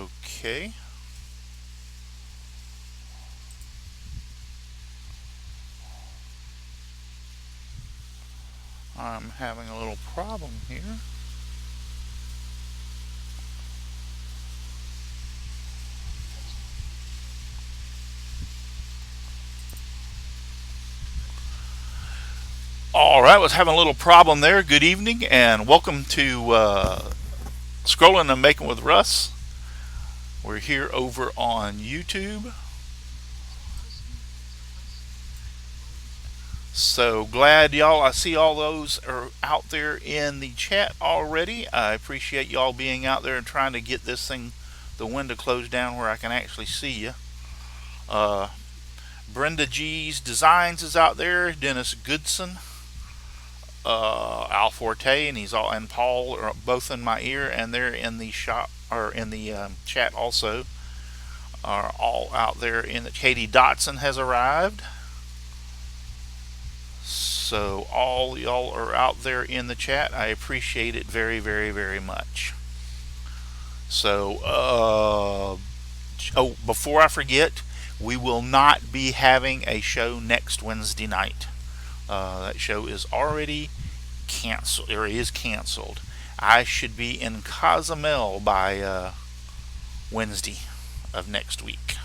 Okay. I'm having a little problem here. All right, was having a little problem there. Good evening and welcome to Scrolling and Making with Russ. We're here over on YouTube. So glad y'all, I see all those are out there in the chat already. I appreciate y'all being out there and trying to get this thing, the window closed down where I can actually see you. Uh, Brenda G's Designs is out there. Dennis Goodson, Al Forte, and he's all and Paul are both in my ear, and they're in the shop or in the chat also. Are all out there in the. Katie Dotson has arrived. So all y'all are out there in the chat. I appreciate it very, very, very much. So, oh, before I forget, we will not be having a show next Wednesday night. That show is already canceled, or is canceled. I should be in Cozumel by Wednesday of next week.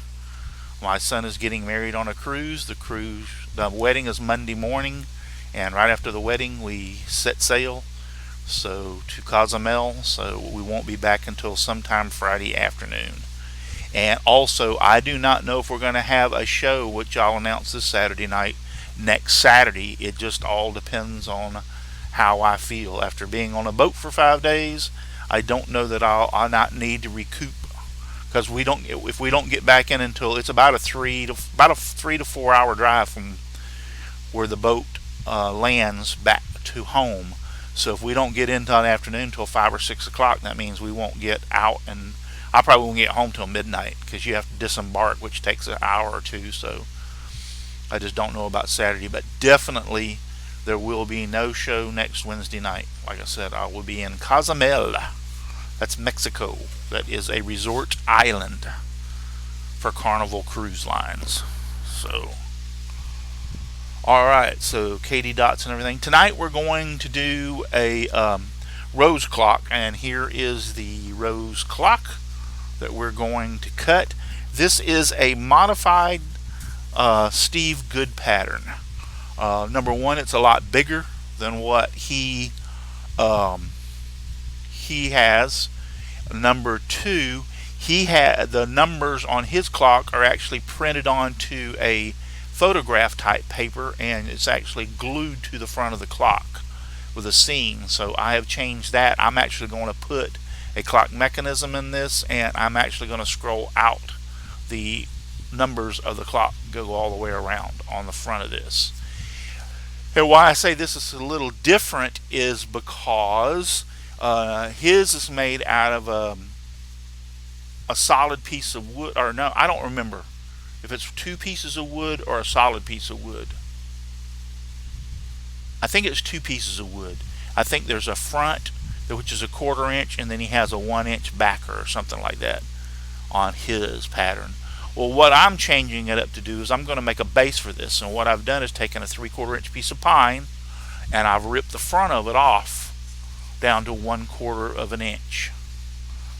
My son is getting married on a cruise. The wedding is Monday morning, and right after the wedding, we set sail. So to Cozumel. So we won't be back until sometime Friday afternoon. And also, I do not know if we're going to have a show, which I'll announce this Saturday night, next Saturday. It just all depends on how I feel. After being on a boat for 5 days, I don't know that I'll not need to recoup, because if we don't get back in until it's about a 3 to 4 hour drive from where the boat lands back to home. So if we don't get into the afternoon until 5 or 6 o'clock, that means we won't get out, and I probably won't get home till midnight because you have to disembark, which takes an hour or two. So I just don't know about Saturday, but definitely there will be no show next Wednesday night. Like I said, I will be in Cozumel. That's Mexico. That is a resort island for Carnival Cruise Lines. So, all right. So Katie Dots and everything. Tonight we're going to do a rose clock, and here is the rose clock that we're going to cut. This is a modified Steve Good pattern. Number one, it's a lot bigger than what he has. Number two, he had the numbers on his clock are actually printed onto a photograph type paper, and it's actually glued to the front of the clock with a seam. So I have changed that. I'm actually going to put a clock mechanism in this, and I'm actually going to scroll out the numbers of the clock, go all the way around on the front of this. And why I say this is a little different is because his is made out of a solid piece of wood, or no, I don't remember if it's 2 pieces of wood or a solid piece of wood. I think it's 2 pieces of wood. I think there's a front, which is a 1/4 inch, and then he has a 1 inch backer or something like that on his pattern. Well, what I'm changing it up to do is I'm going to make a base for this, and what I've done is taken a 3/4 inch piece of pine, and I've ripped the front of it off down to 1/4 of an inch,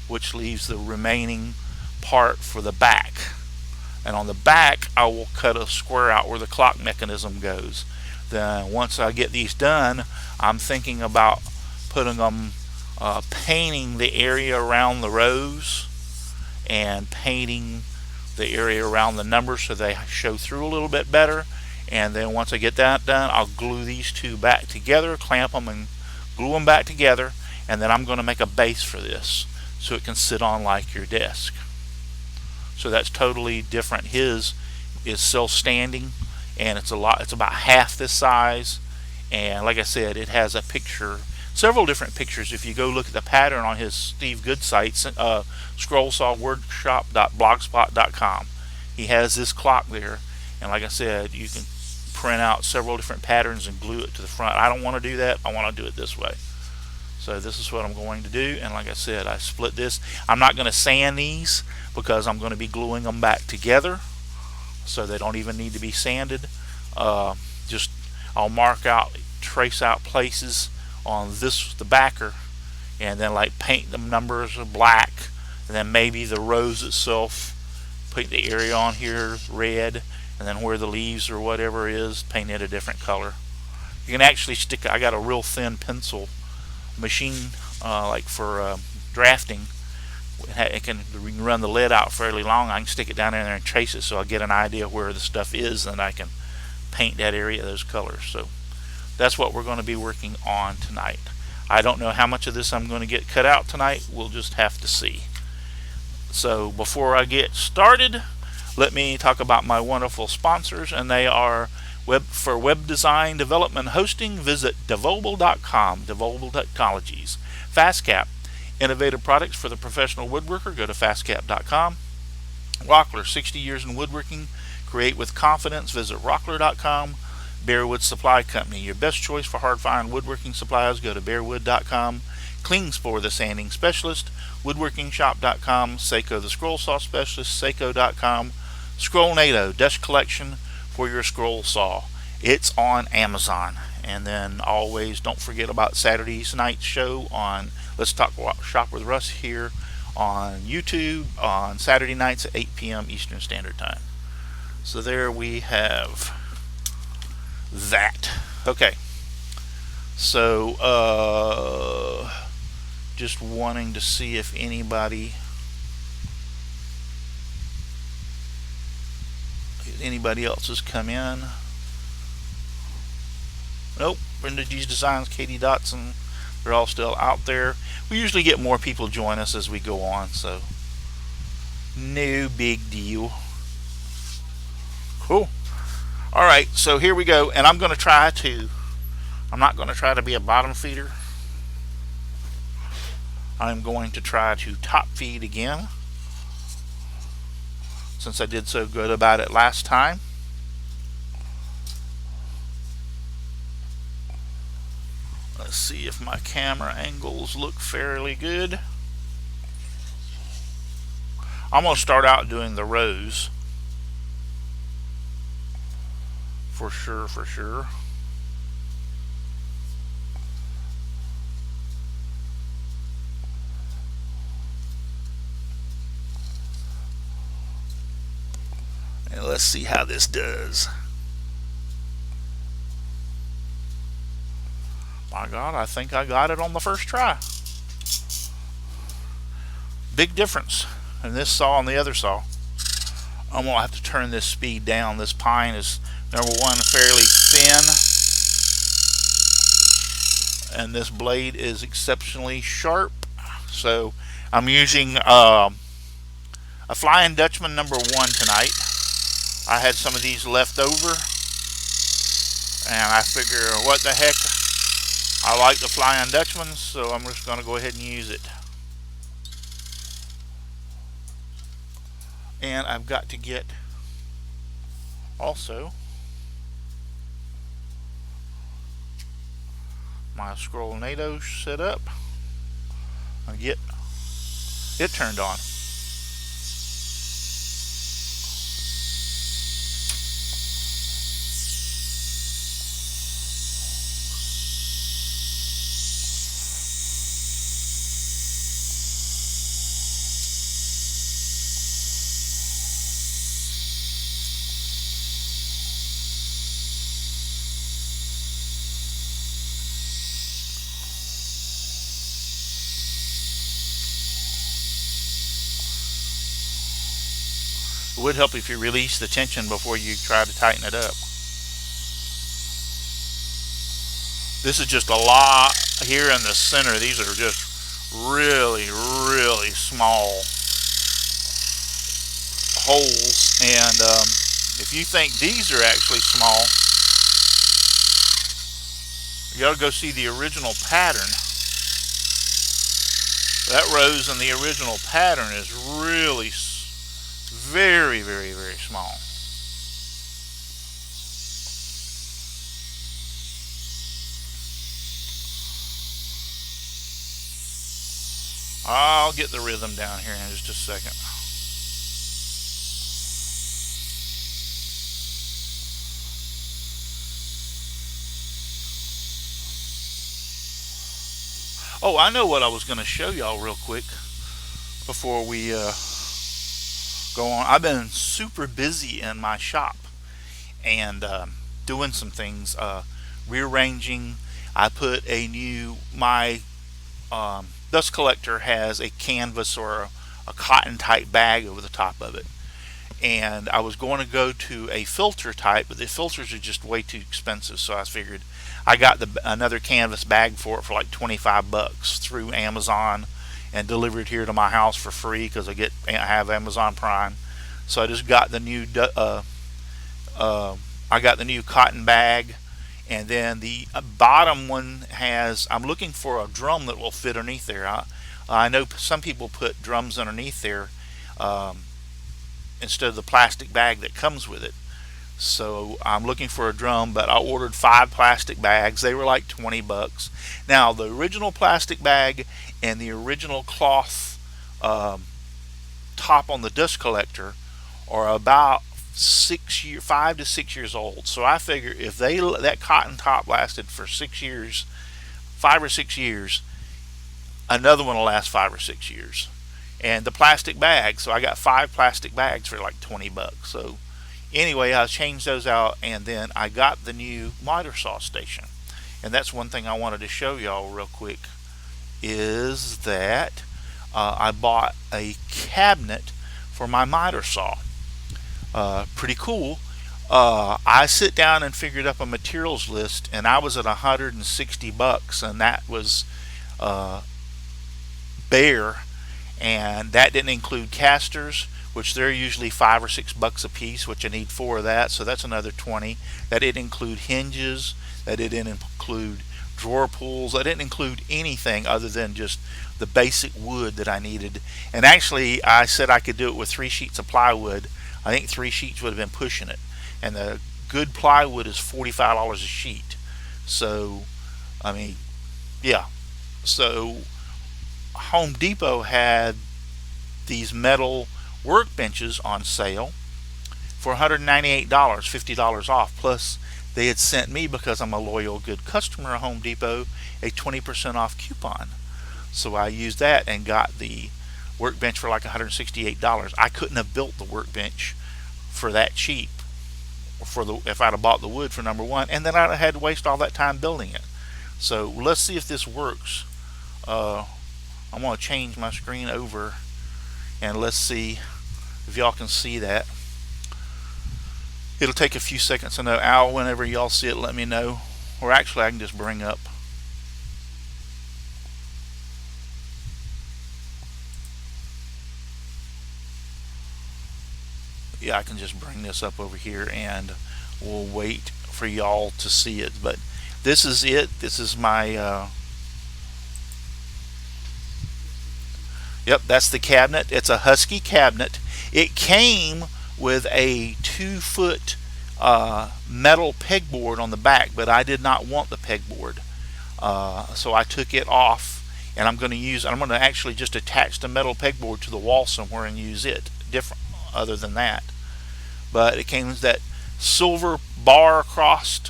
which leaves the remaining part for the back. And on the back, I will cut a square out where the clock mechanism goes. Then once I get these done, I'm thinking about putting them, painting the area around the rose and painting the area around the numbers so they show through a little bit better. And then once I get that done, I'll glue these two back together, clamp them and glue them back together, and then I'm going to make a base for this so it can sit on like your desk. So that's totally different. His is self-standing, and it's about half this size, and like I said, it has a picture, several different pictures. If you go look at the pattern on his Steve Good site, scrollsawworkshop.blogspot.com, he has this clock there, and like I said, you can print out several different patterns and glue it to the front. I don't want to do that. I want to do it this way. So this is what I'm going to do, and like I said, I split this. I'm not going to sand these because I'm going to be gluing them back together, so they don't even need to be sanded. Just I'll mark out, trace out places on the backer, and then like paint the numbers black, and then maybe the rose itself, put the area on here red, and then where the leaves or whatever is, paint it a different color. You can actually stick, I got a real thin pencil machine like for drafting. You can run the lead out fairly long. I can stick it down in there and trace it so I get an idea where the stuff is, and I can paint that area those colors. So that's what we're going to be working on tonight. I don't know how much of this I'm going to get cut out tonight. We'll just have to see. So before I get started, let me talk about my wonderful sponsors, and they are for web design, development, hosting. Visit Devobal.com, Devobal Technologies. FastCap, innovative products for the professional woodworker. Go to fastcap.com. Rockler, 60 years in woodworking. Create with confidence. Visit rockler.com. Bearwood Supply Company, your best choice for hard fine woodworking supplies. Go to bearwood.com. Klingspor, the sanding specialist. Woodworkingshop.com. Seiko, the scroll saw specialist. Seiko.com. Scrollnado, desk collection for your scroll saw. It's on Amazon. And then always don't forget about Saturday's night show on Let's Talk Shop with Russ here on YouTube on Saturday nights at 8 p.m. Eastern Standard Time. So there we have that. Okay. So just wanting to see if anybody else has come in. Nope. Brenda G's Designs, Katie Dotson, they're all still out there. We usually get more people join us as we go on, so no big deal. Cool. Alright, so here we go, and I'm not going to try to be a bottom feeder. I'm going to try to top feed again, since I did so good about it last time. Let's see if my camera angles look fairly good. I'm going to start out doing the rows. For sure. And let's see how this does. My God, I think I got it on the first try. Big difference in this saw and the other saw. I'm going to have to turn this speed down. This pine is, number one, fairly thin, and this blade is exceptionally sharp. So I'm using a Flying Dutchman number 1 tonight. I had some of these left over, and I figure, what the heck, I like the Flying Dutchman, so I'm just going to go ahead and use it. And I've got to get also my Scrollnado set up and get it turned on. It would help if you release the tension before you try to tighten it up. This is just a lot here in the center. These are just really small holes, and if you think these are actually small, you gotta go see the original pattern. That rose in the original pattern is really very small. I'll get the rhythm down here in just a second. Oh, I know what I was going to show y'all real quick before we go on. I've been super busy in my shop and doing some things, rearranging. I put a new, my dust collector has a canvas or a cotton type bag over the top of it. And I was going to go to a filter type, but the filters are just way too expensive. So I figured I got another canvas bag for it for like 25 bucks through Amazon and delivered here to my house for free because I have Amazon Prime. So I just got the new I got the new cotton bag, and then the bottom one has. I'm looking for a drum that will fit underneath there. I know some people put drums underneath there um, instead of the plastic bag that comes with it. So I'm looking for a drum, but I ordered 5 plastic bags. They were like 20 bucks. Now the original plastic bag and the original cloth um, top on the dust collector are about 5 to 6 years old. So I figure if that cotton top lasted for 6 years, 5 or 6 years, another one will last 5 or 6 years. And the plastic bags, so I got 5 plastic bags for like 20 bucks. So anyway, I changed those out, and then I got the new miter saw station. And that's one thing I wanted to show y'all real quick is that I bought a cabinet for my miter saw. Pretty cool. I sit down and figured up a materials list, and I was at 160 bucks, and that was uh, bare, and that didn't include casters, which they're usually 5 or 6 bucks a piece, which I need 4 of that, so that's another 20. That didn't include hinges. That didn't include drawer pulls. That didn't include anything other than just the basic wood that I needed. And actually, I said I could do it with 3 sheets of plywood. I think 3 sheets would have been pushing it. And the good plywood is $45 a sheet. So, I mean, yeah. So, Home Depot had these metal workbenches on sale for $198, $50 off. Plus, they had sent me, because I'm a loyal, good customer of Home Depot, a 20% off coupon. So I used that and got the workbench for like $168. I couldn't have built the workbench for that cheap if I'd have bought the wood for number one, and then I'd have had to waste all that time building it. So let's see if this works. I'm going to change my screen over, and let's see if y'all can see that. It'll take a few seconds to know. Al, whenever y'all see it, let me know. Or actually, I can just bring up. Yeah, I can just bring this up over here, and we'll wait for y'all to see it. But this is it. This is my. Yep, that's the cabinet. It's a Husky cabinet. It came with a 2 foot metal pegboard on the back, but I did not want the pegboard, so I took it off, and I'm going to actually just attach the metal pegboard to the wall somewhere and use it different other than that. But it came with that silver bar across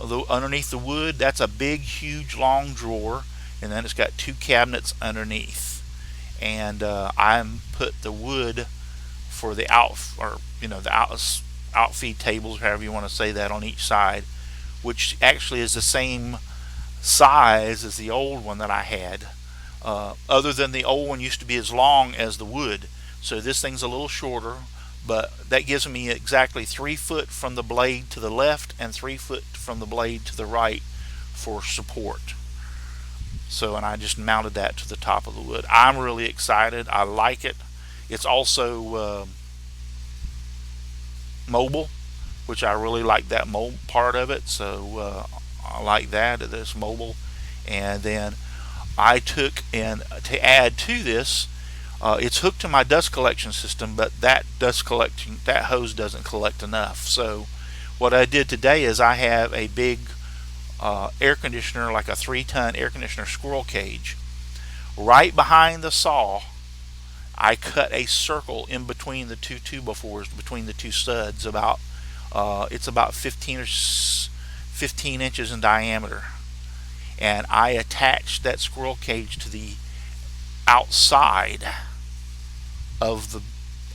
underneath the wood. That's a big, huge, long drawer, and then it's got 2 cabinets underneath. And I put the wood for the outfeed tables, however you want to say that, on each side, which actually is the same size as the old one that I had. Other than the old one used to be as long as the wood, so this thing's a little shorter, but that gives me exactly 3 foot from the blade to the left and 3 foot from the blade to the right for support. So, and I just mounted that to the top of the wood. I'm really excited. I like it. It's also mobile, which I really like that mobile part of it. So I like that. It's mobile. And then I took, and to add to this, it's hooked to my dust collection system, but that hose doesn't collect enough. So what I did today is I have a big air conditioner, like a 3-ton air conditioner squirrel cage, Right behind the saw, I cut a circle in between the two 2x4s, between the two studs. It's about 15 inches in diameter, and I attached that squirrel cage to the outside of the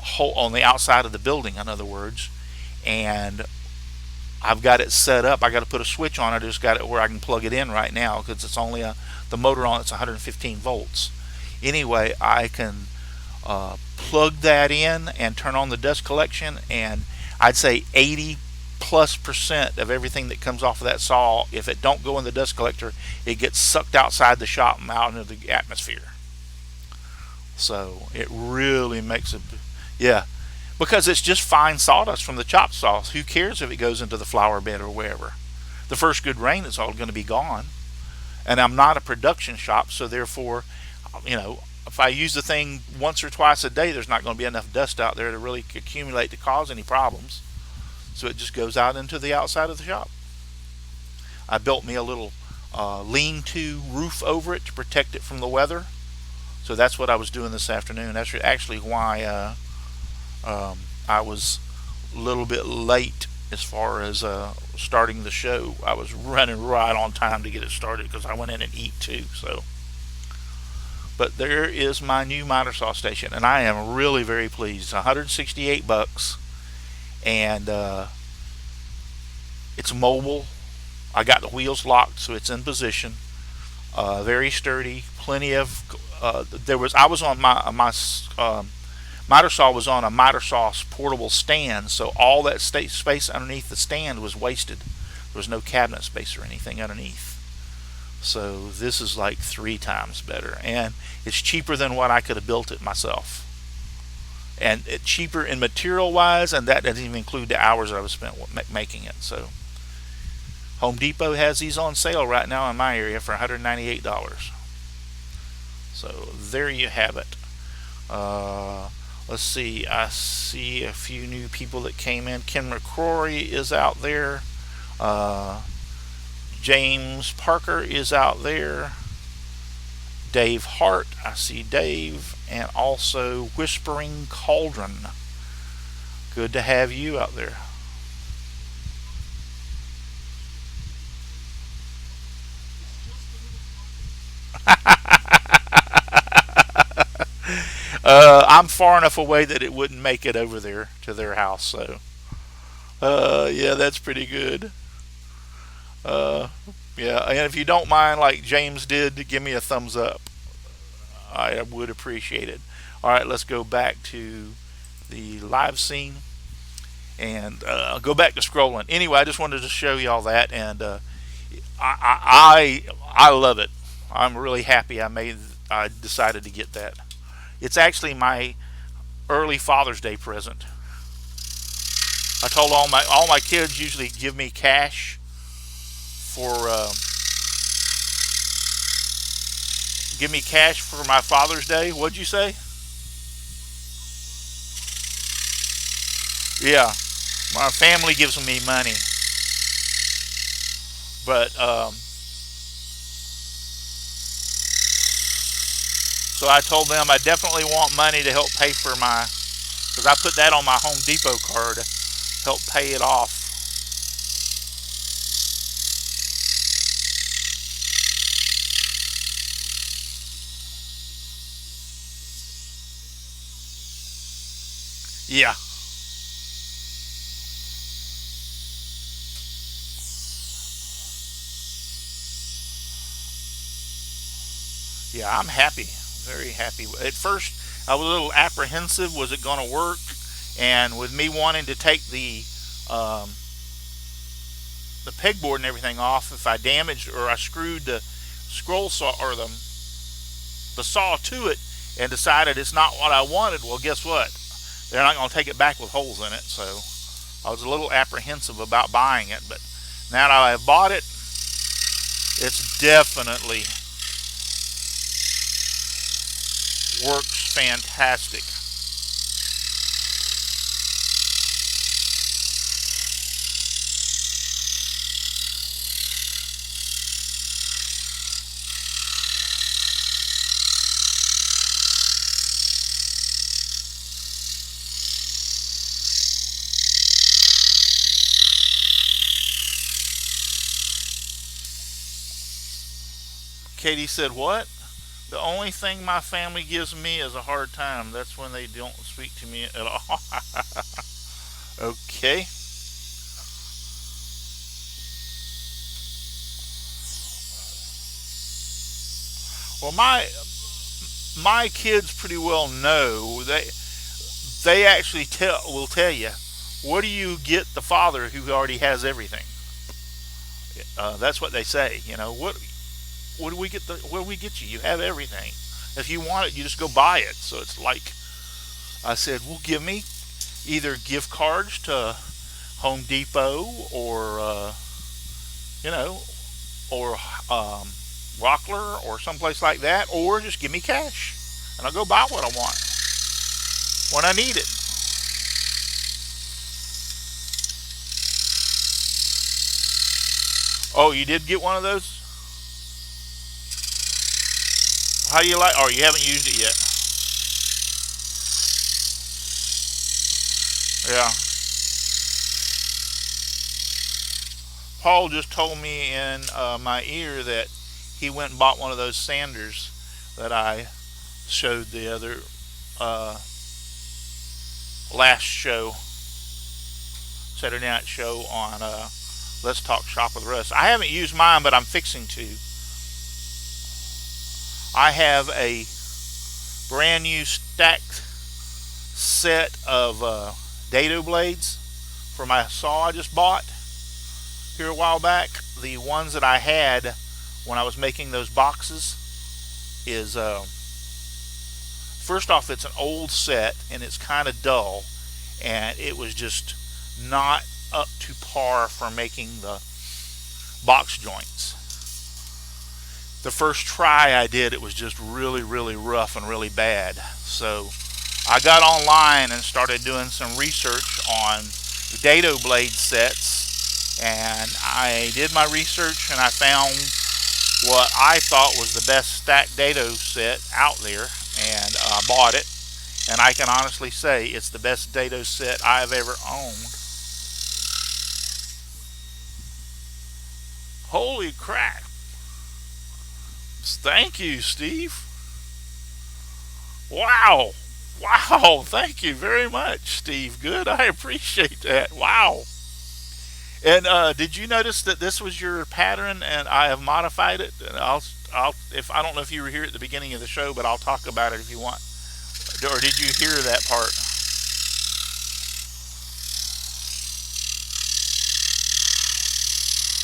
hole, on the outside of the building, in other words, and I've got it set up. I got to put a switch on. I just got it where I can plug it in right now because it's only the motor on it's 115 volts. Anyway, I can plug that in and turn on the dust collection, and I'd say 80+% of everything that comes off of that saw, if it don't go in the dust collector, it gets sucked outside the shop and out into the atmosphere. So it really makes a, yeah, because it's just fine sawdust from the chop saw. Who cares if it goes into the flower bed or wherever? The first good rain, it's all going to be gone. And I'm not a production shop, so therefore, if I use the thing once or twice a day, there's not going to be enough dust out there to really accumulate to cause any problems. So it just goes out into the outside of the shop. I built me a little lean-to roof over it to protect it from the weather. So that's what I was doing this afternoon. That's actually why I was a little bit late as far as starting the show. I was running right on time to get it started because I went in and eat too. So, but there is my new miter saw station, and I am really very pleased. $168, and it's mobile. I got the wheels locked, so it's in position. Very sturdy. Plenty of I was on my miter saw was on a miter saw portable stand, so all that space underneath the stand was wasted. There was no cabinet space or anything underneath. So this is like 3 times better, and it's cheaper than what I could have built it myself. And it's cheaper in material wise, and that doesn't even include the hours that I was spent making it. So Home Depot has these on sale right now in my area for $198. So there you have it. Let's see. I see a few new people that came in. Ken McCrory is out there. James Parker is out there. Dave Hart, I see Dave, and also Whispering Cauldron. Good to have you out there. I'm far enough away that it wouldn't make it over there to their house, so yeah, that's pretty good. Uh, yeah, and if you don't mind, like James did, give me a thumbs up. I would appreciate it. All right, let's go back to the live scene and go back to scrolling. Anyway, I just wanted to show you all that, and I love it. I'm really happy I decided to get that. It's actually my early Father's Day present. I told all my kids usually give me cash for my Father's Day. What'd you say? Yeah, my family gives me money, but so I told them I definitely want money to help pay for because I put that on my Home Depot card, help pay it off. Yeah. Yeah, I'm happy. Very happy. At first, I was a little apprehensive. Was it going to work? And with me wanting to take um, the pegboard and everything off, if I damaged or I screwed the scroll saw or the saw to it and decided it's not what I wanted, well, guess what? They're not going to take it back with holes in it. So I was a little apprehensive about buying it, but now that I've bought it, it's definitely works fantastic. Katie said, what? The only thing my family gives me is a hard time. That's when they don't speak to me at all. Okay. Well, my kids pretty well know. They actually will tell you, what do you get the father who already has everything? That's what they say. What do we get? What do we get you? You have everything. If you want it, you just go buy it. So it's like I said, well, give me either gift cards to Home Depot or you know or Rockler or someplace like that, or just give me cash and I'll go buy what I want when I need it. Oh, you did get one of those? How do you like? Oh, you haven't used it yet. Yeah. Paul just told me in my ear that he went and bought one of those sanders that I showed the other uh, last show, Saturday night show on Let's Talk Shop with Russ. I haven't used mine, but I'm fixing to. I have a brand new stacked set of dado blades for my saw I just bought here a while back. The ones that I had when I was making those boxes is first off, it's an old set and it's kind of dull, and it was just not up to par for making the box joints. The first try I did, it was just really, really rough and really bad. So I got online and started doing some research on dado blade sets, and I did my research and I found what I thought was the best stacked dado set out there, and I bought it. And I can honestly say it's the best dado set I've ever owned. Holy crap! Thank you, Steve. Wow. Wow. Thank you very much, Steve. Good. I appreciate that. Wow. And did you notice that this was your pattern and I have modified it? And if I don't know if you were here at the beginning of the show, but I'll talk about it if you want. Or did you hear that part?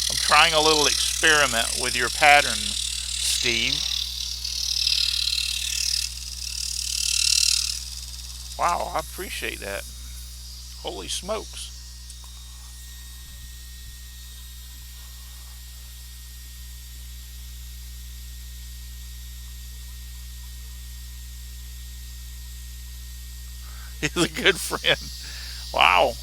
I'm trying a little experiment with your pattern, Steve. Wow, I appreciate that. Holy smokes. He's a good friend. Wow.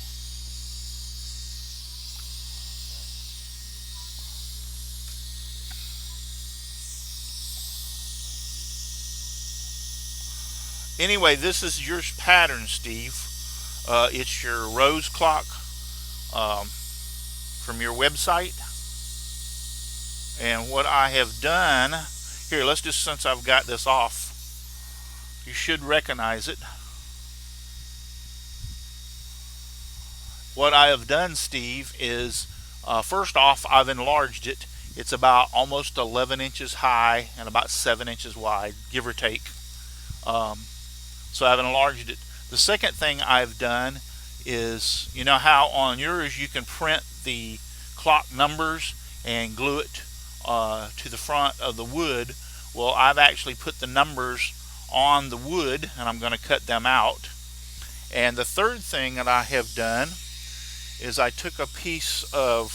Anyway, this is your pattern, Steve. It's your rose clock um, from your website. And what I have done here, let's just, since I've got this off, you should recognize it. What I have done, Steve, is first off, I've enlarged it. It's about almost 11 inches high and about 7 inches wide, give or take. Um, so I've enlarged it. The second thing I've done is, you know how on yours you can print the clock numbers and glue it to the front of the wood. Well, I've actually put the numbers on the wood and I'm going to cut them out. And the third thing that I have done is I took a piece of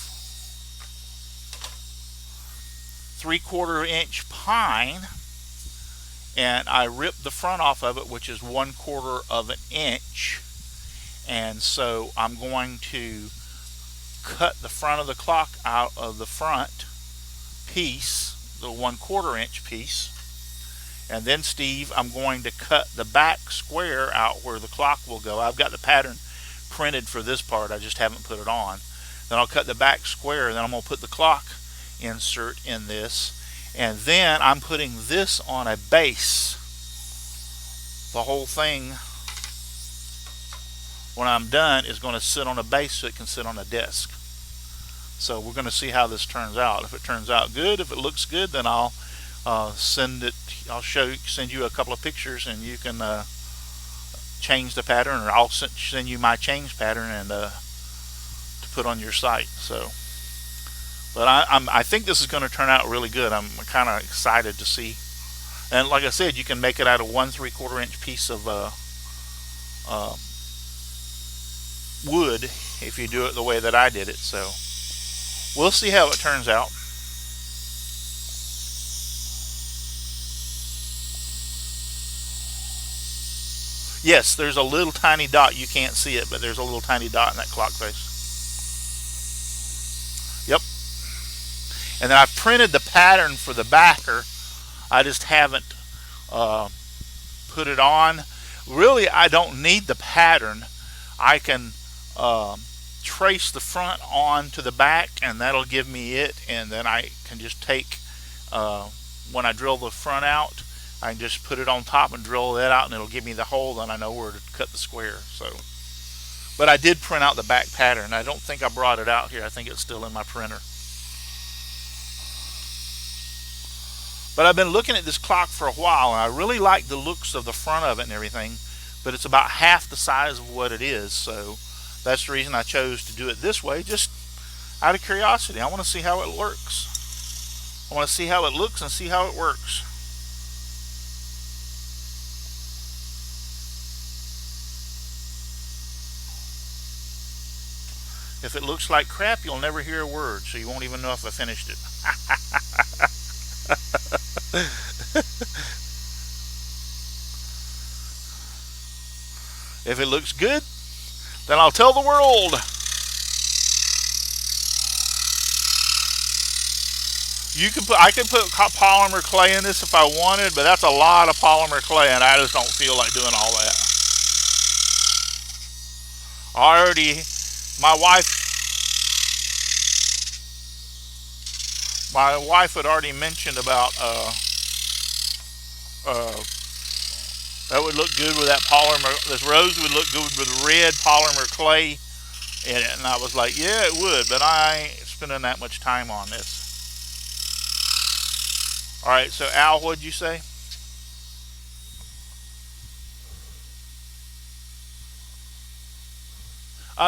3/4 inch pine and I ripped the front off of it, which is 1/4 of an inch. And so I'm going to cut the front of the clock out of the front piece, the 1/4 inch piece. And then, Steve, I'm going to cut the back square out where the clock will go. I've got the pattern printed for this part, I just haven't put it on. Then I'll cut the back square, and then I'm going to put the clock insert in this. And then I'm putting this on a base. The whole thing, when I'm done, is going to sit on a base so it can sit on a desk. So we're going to see how this turns out. If it turns out good, if it looks good, then I'll send it. I'll send you a couple of pictures, and you can change the pattern, or I'll send you my change pattern and to put on your site. So, but I think this is going to turn out really good. I'm kind of excited to see. And like I said, you can make it out of 1 3/4 inch piece of wood if you do it the way that I did it. So we'll see how it turns out. Yes, there's a little tiny dot. You can't see it, but there's a little tiny dot in that clock face. Yep. And then I've printed the pattern for the backer. I just haven't put it on. Really, I don't need the pattern. I can trace the front on to the back, and that'll give me it. And then I can just take, when I drill the front out, I can just put it on top and drill that out, and it'll give me the hole, and I know where to cut the square. So, but I did print out the back pattern. I don't think I brought it out here. I think it's still in my printer. But I've been looking at this clock for a while, and I really like the looks of the front of it and everything, but it's about half the size of what it is. So that's the reason I chose to do it this way, just out of curiosity. I want to see how it works. I want to see how it looks and see how it works. If it looks like crap, you'll never hear a word, so you won't even know if I finished it. If it looks good, then I'll tell the world. I could put polymer clay in this if I wanted, but that's a lot of polymer clay, and I just don't feel like doing all that. My wife had already mentioned about that would look good with that polymer. This rose would look good with red polymer clay in it, and I was like, yeah, it would, but I ain't spending that much time on this. All right, so Al, what'd you say?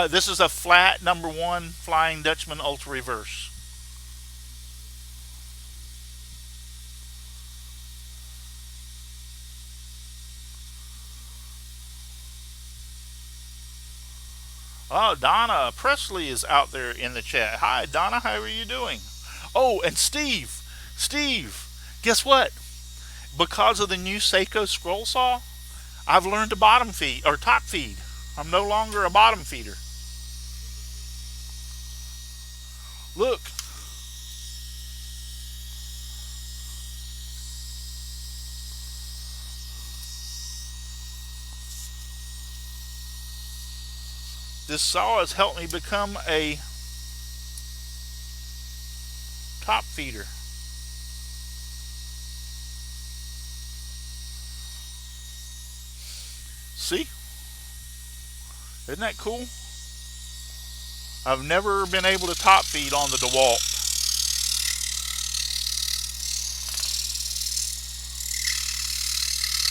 This is a flat #1 Flying Dutchman Ultra Reverse. Oh, Donna Presley is out there in the chat. Hi, Donna. How are you doing? Oh, and Steve, guess what? Because of the new Seiko scroll saw, I've learned to bottom feed or top feed. I'm no longer a bottom feeder. Look. This saw has helped me become a top feeder. See? Isn't that cool? I've never been able to top feed on the DeWalt.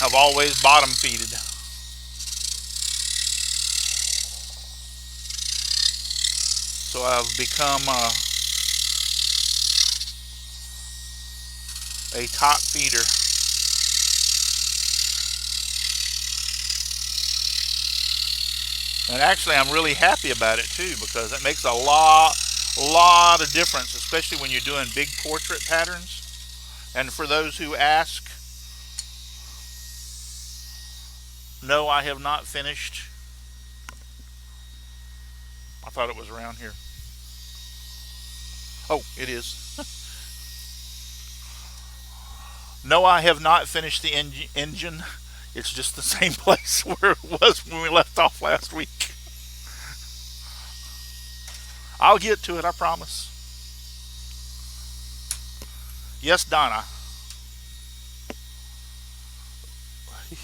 I've always bottom feeded. So I've become a top feeder. And actually I'm really happy about it too, because it makes a lot of difference, especially when you're doing big portrait patterns. And for those who ask, no, I have not finished. I thought it was around here. Oh, it is. No, I have not finished the engine. It's just the same place where it was when we left off last week. I'll get to it, I promise. Yes, Donna.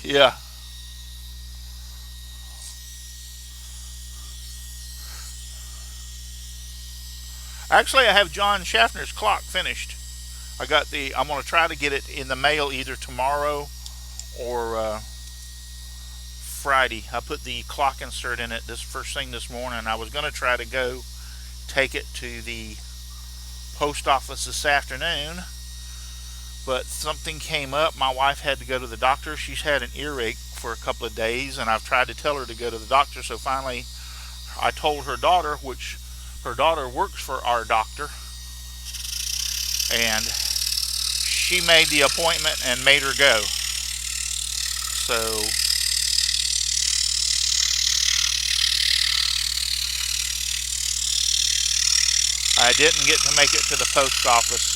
Yeah. Actually, I have John Schaffner's clock finished. I'm going to try to get it in the mail either tomorrow or Friday. I put the clock insert in it this first thing this morning. I was going to try to go take it to the post office this afternoon, but something came up. My wife had to go to the doctor. She's had an earache for a couple of days, and I've tried to tell her to go to the doctor. So finally, I told her daughter, which her daughter works for our doctor, and she made the appointment and made her go. So I didn't get to make it to the post office.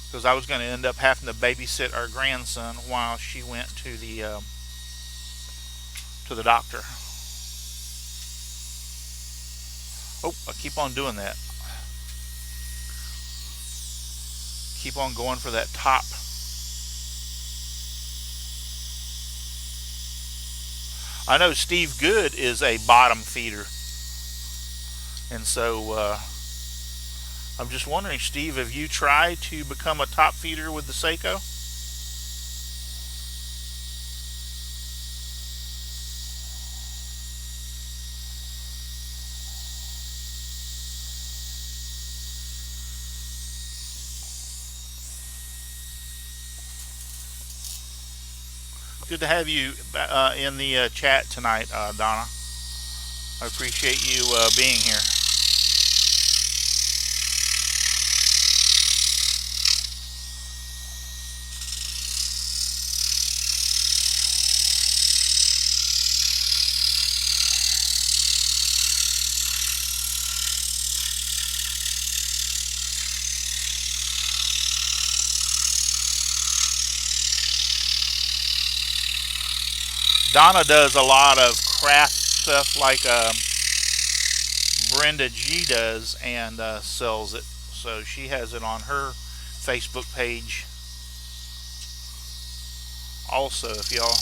Because I was going to end up having to babysit our grandson while she went to the doctor. Oh, I keep on doing that. Keep on going for that top. I know Steve Good is a bottom feeder, and so I'm just wondering, Steve, have you tried to become a top feeder with the Seiko? Good to have you in the chat tonight, Donna. I appreciate you being here. Donna does a lot of craft stuff like Brenda G does, and sells it. So she has it on her Facebook page also. If y'all,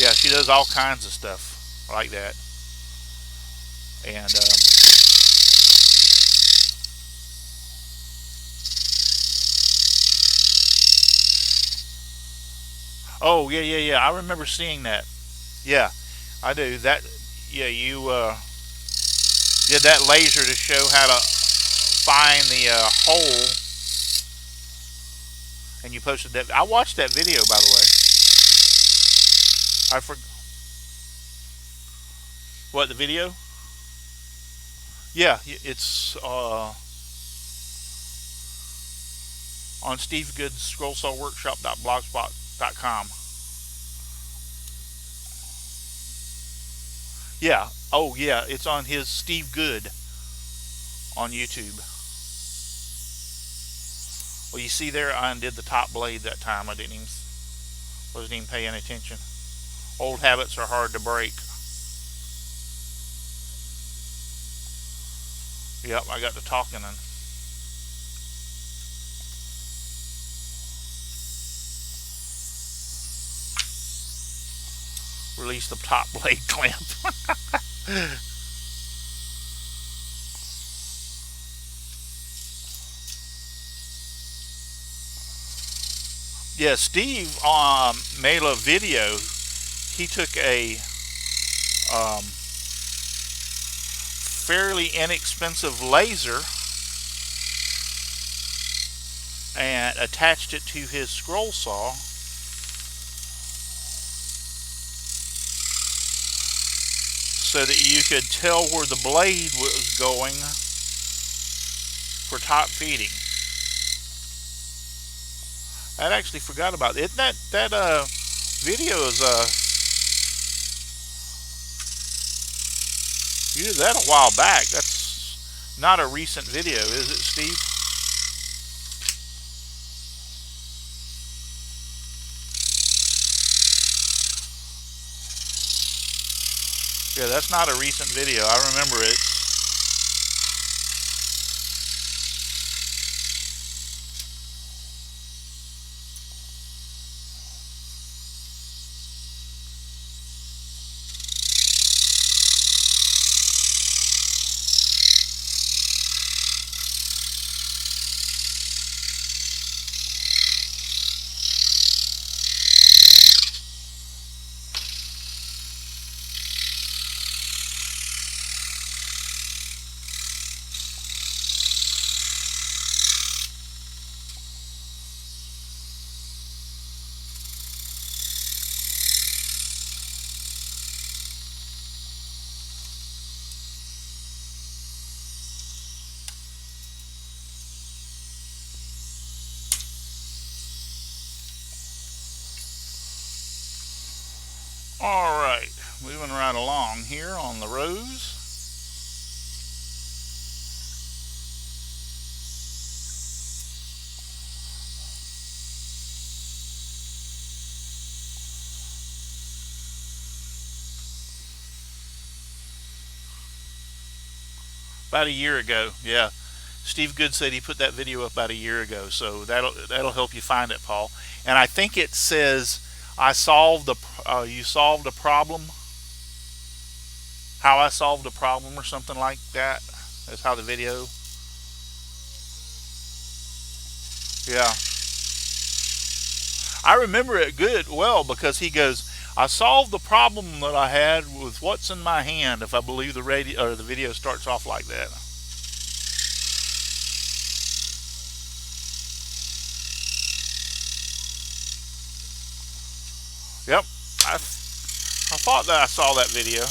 yeah, she does all kinds of stuff like that. And oh yeah, yeah, yeah, I remember seeing that. Yeah, I do that. Yeah, you did that laser to show how to find the hole, and you posted that. I watched that video, by the way. I for what, the video? Yeah, it's on Steve Good's scrollsawworkshop.blogspot.com. Yeah. Oh yeah, it's on his Steve Good on YouTube. Well, you see there, I undid the top blade that time. Wasn't even paying attention. Old habits are hard to break. Yep, I got to talking and released the top blade clamp. Yeah, Steve made a video. He took a fairly inexpensive laser and attached it to his scroll saw, so that you could tell where the blade was going for top feeding. I actually forgot about it. That video is you did that a while back. That's not a recent video, is it, Steve? Yeah, that's not a recent video. I remember it. All right, moving right along here on the rows. About a year ago, yeah. Steve Good said he put that video up about a year ago, so that'll help you find it, Paul. And I think it says, "I solved the you solved a problem." How I solved a problem or something like that. That's how the video. Yeah, I remember it good well because he goes, "I solved the problem that I had with what's in my hand." If I believe the radio or the video starts off like that. Yep, I thought that I saw that video.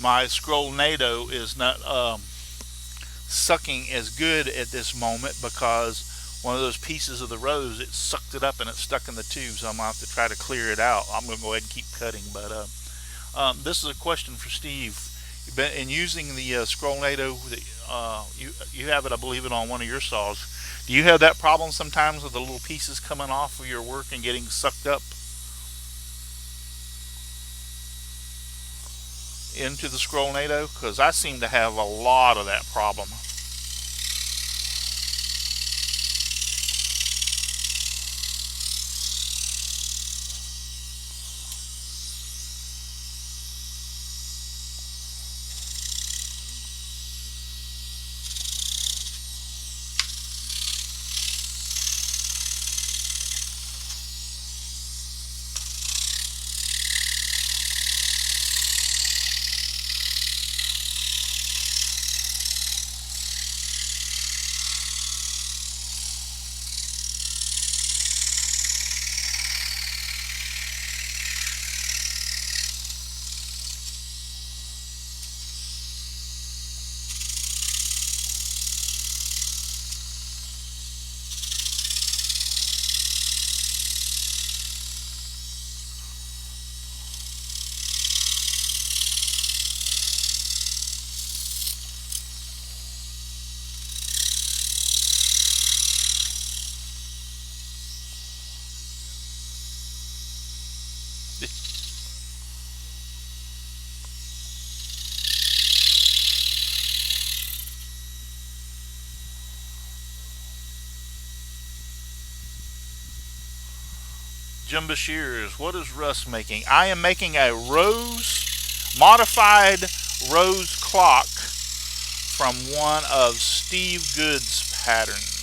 My Scrollnado is not sucking as good at this moment because one of those pieces of the rose, it sucked it up and it's stuck in the tube, so I'm gonna have to try to clear it out. I'm gonna go ahead and keep cutting, but this is a question for Steve. In using the Scrollnado, you have it, I believe, it on one of your saws. Do you have that problem sometimes with the little pieces coming off of your work and getting sucked up into the Scrollnado? Because I seem to have a lot of that problem. Jim Bashir's, what is Russ making? I am making a modified rose clock from one of Steve Good's patterns.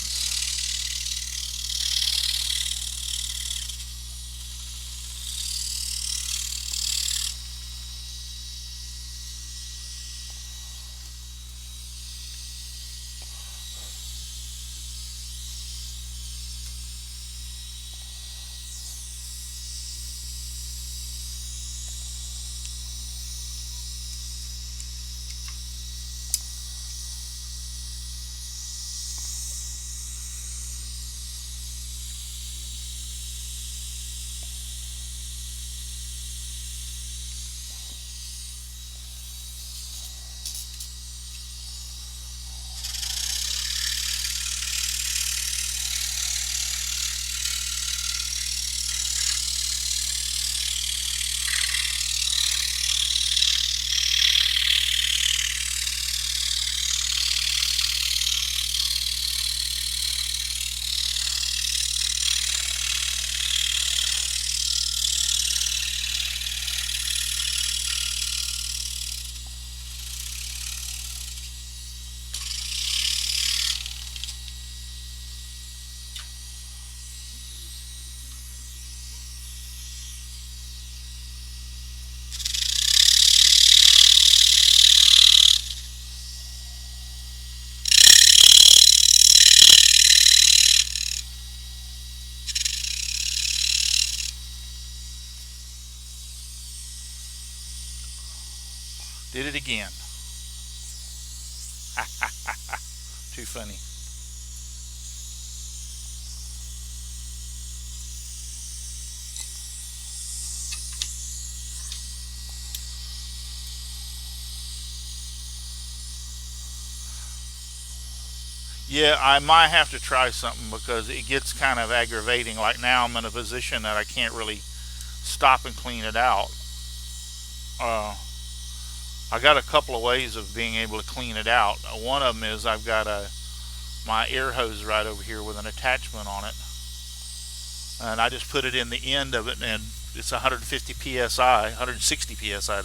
Did it again. Too funny. Yeah, I might have to try something because it gets kind of aggravating. Like now, I'm in a position that I can't really stop and clean it out. Uh, I got a couple of ways of being able to clean it out. One of them is I've got my air hose right over here with an attachment on it, and I just put it in the end of it, and it's 150 psi, 160 psi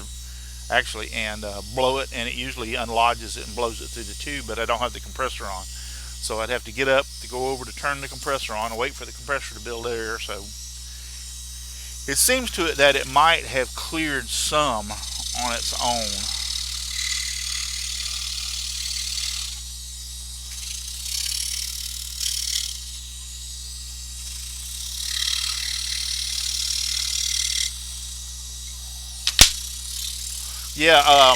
actually, and blow it, and it usually unlodges it and blows it through the tube. But I don't have the compressor on, so I'd have to get up to go over to turn the compressor on and wait for the compressor to build air. So it seems to it that it might have cleared some on its own. Yeah,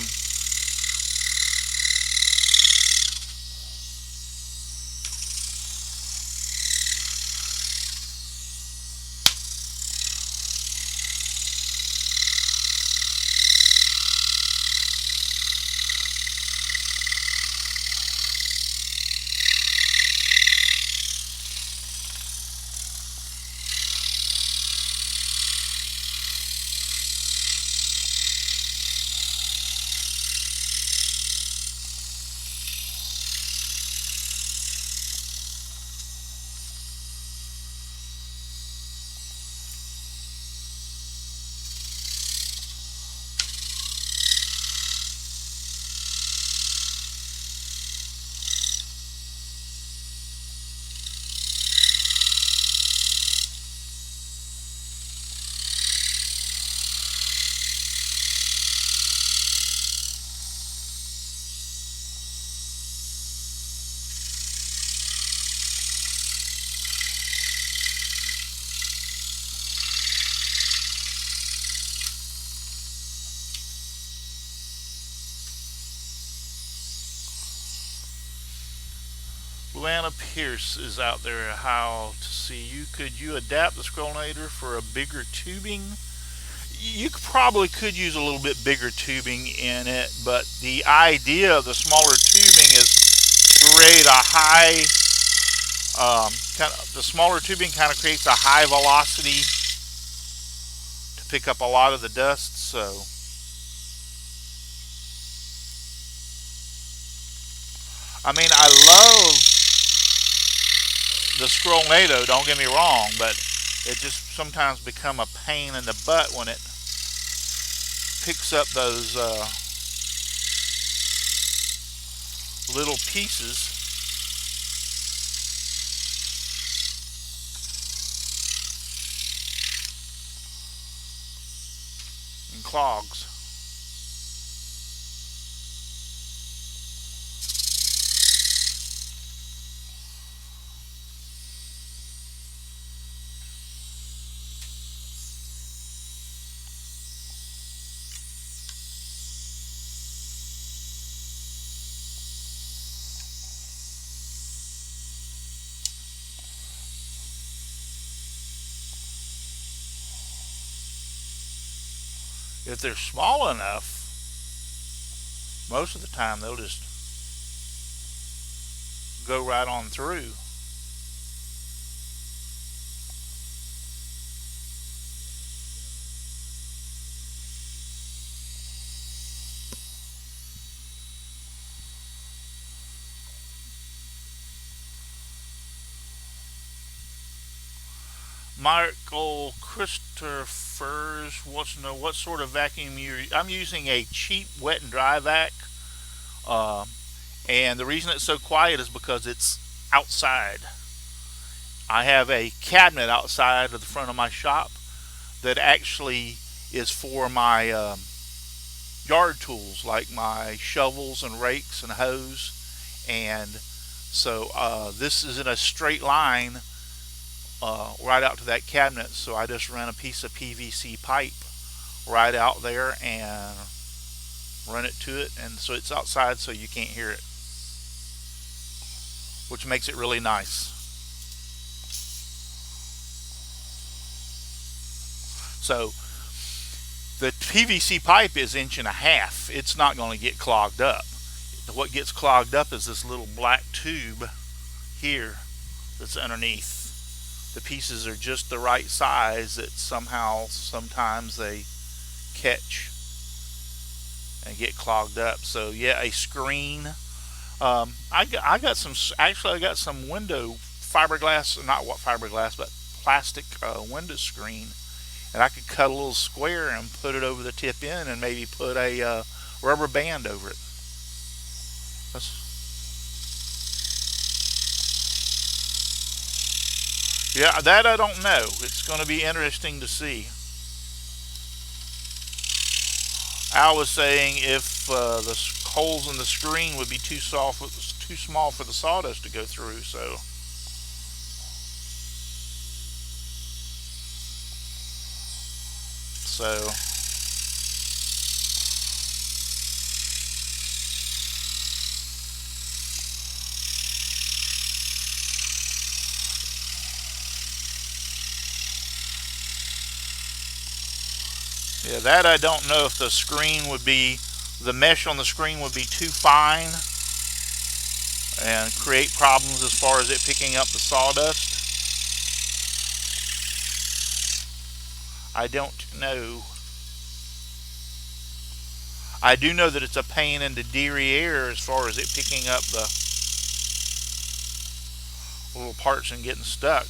Luana Pierce is out there. How to see you? Could you adapt the scrollinator for a bigger tubing? You probably could use a little bit bigger tubing in it, but the idea of the smaller tubing is to create a high, the smaller tubing kind of creates a high velocity pick up a lot of the dust. So I mean, I love the Scrollnado, don't get me wrong, but it just sometimes become a pain in the butt when it picks up those little pieces. And clogs. If they're small enough, most of the time they'll just go right on through. Michael Christopher's wants to know what sort of vacuum I'm using a cheap wet and dry vac, uh, and the reason it's so quiet is because it's outside. I have a cabinet outside of the front of my shop that actually is for my yard tools, like my shovels and rakes and hoes, and so this is in a straight line right out to that cabinet. So I just run a piece of PVC pipe right out there and run it to it, and so it's outside so you can't hear it, which makes it really nice. So the PVC pipe is 1.5 inches. It's not going to get clogged up. What gets clogged up is this little black tube here that's underneath. The pieces are just the right size that somehow sometimes they catch and get clogged up. So yeah, a screen. I got some, actually I got some window fiberglass, not what fiberglass, but plastic window screen, and I could cut a little square and put it over the tip end and maybe put a rubber band over it. That's, yeah, that I don't know. It's going to be interesting to see. Al was saying if the holes in the screen would be too small for the sawdust to go through. So yeah, that I don't know if the mesh on the screen would be too fine and create problems as far as it picking up the sawdust. I don't know. I do know that it's a pain in the derriere as far as it picking up the little parts and getting stuck.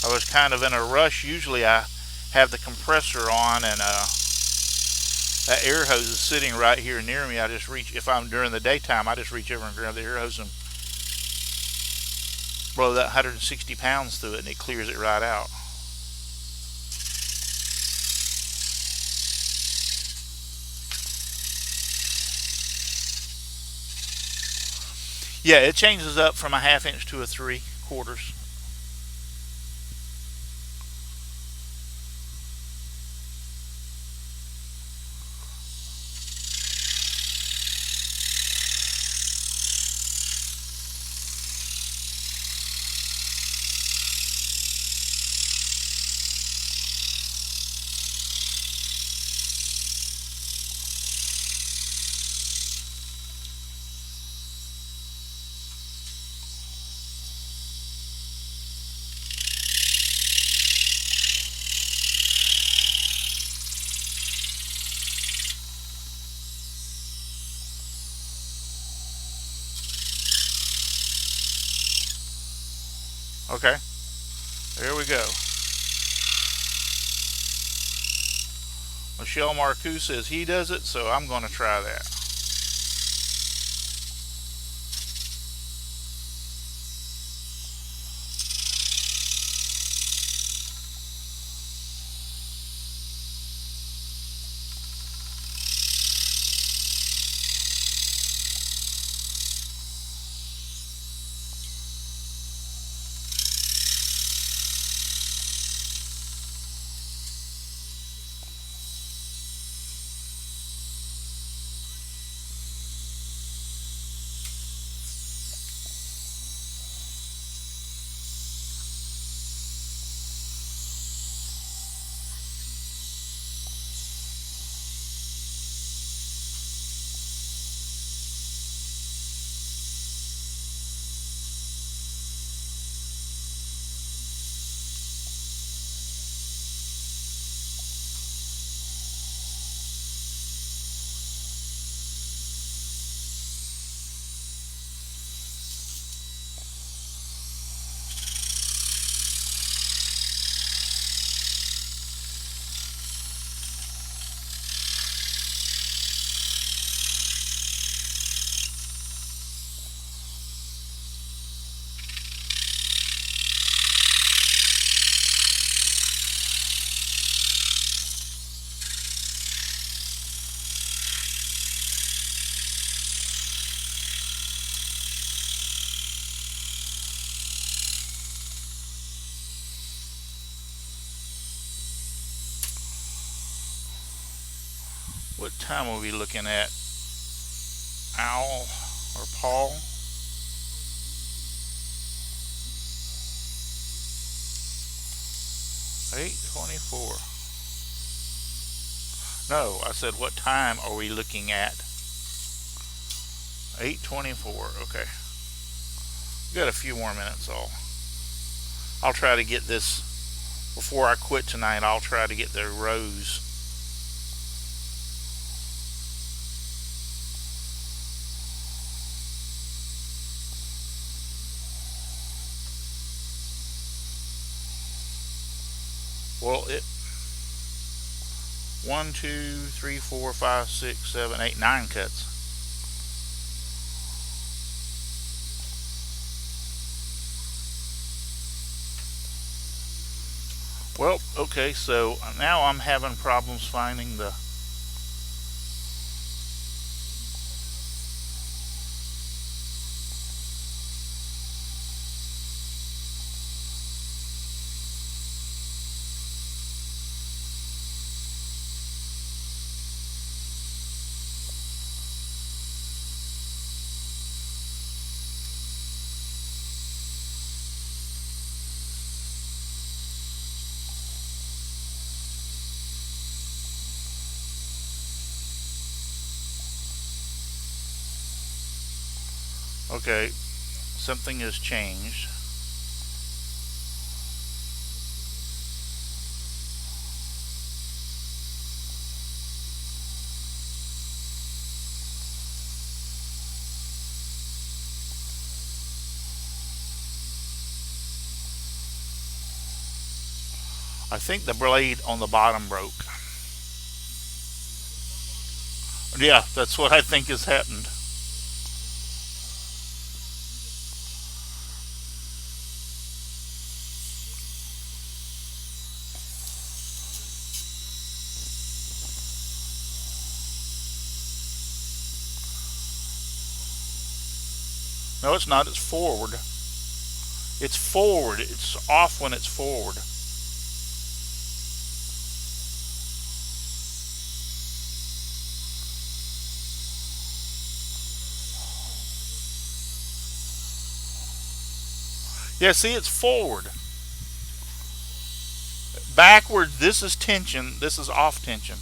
I was kind of in a rush. Usually I have the compressor on, and that air hose is sitting right here near me. I just reach, if I'm during the daytime, I just reach over and grab the air hose and blow that 160 pounds through it, and it clears it right out. Yeah, it changes up from a 1/2 inch to a 3/4. Okay, there we go. Michelle Marcoux says he does it, so I'm going to try that. What time are we looking at? Al or Paul? 8:24. No, I said what time are we looking at? 8:24. Okay. We got a few more minutes. I'll try to get this before I quit tonight. I'll try to get the rows. Well, it 1, 2, 3, 4, 5, 6, 7, 8, 9 cuts. Well, okay, so now I'm having problems finding the. Okay, something has changed. I think the blade on the bottom broke. Yeah, that's what I think has happened. No, it's not. It's forward. It's forward. It's off when it's forward. Yeah, see, it's forward. Backward, this is tension. This is off tension.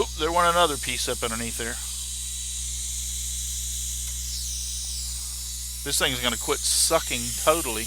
Oop, there went another piece up underneath there. This thing's going to quit sucking totally.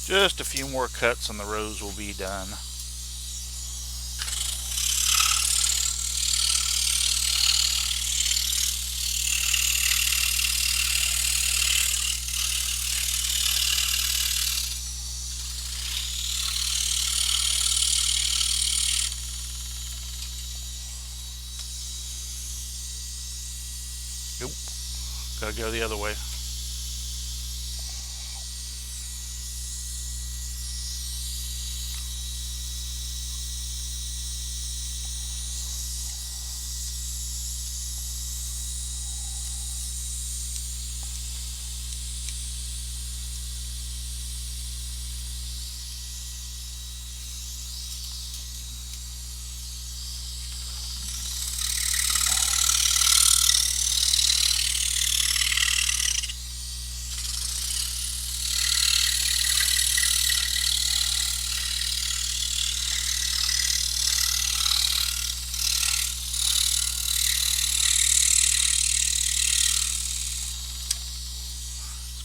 Just a few more cuts and the rose will be done. Nope, gotta go the other way.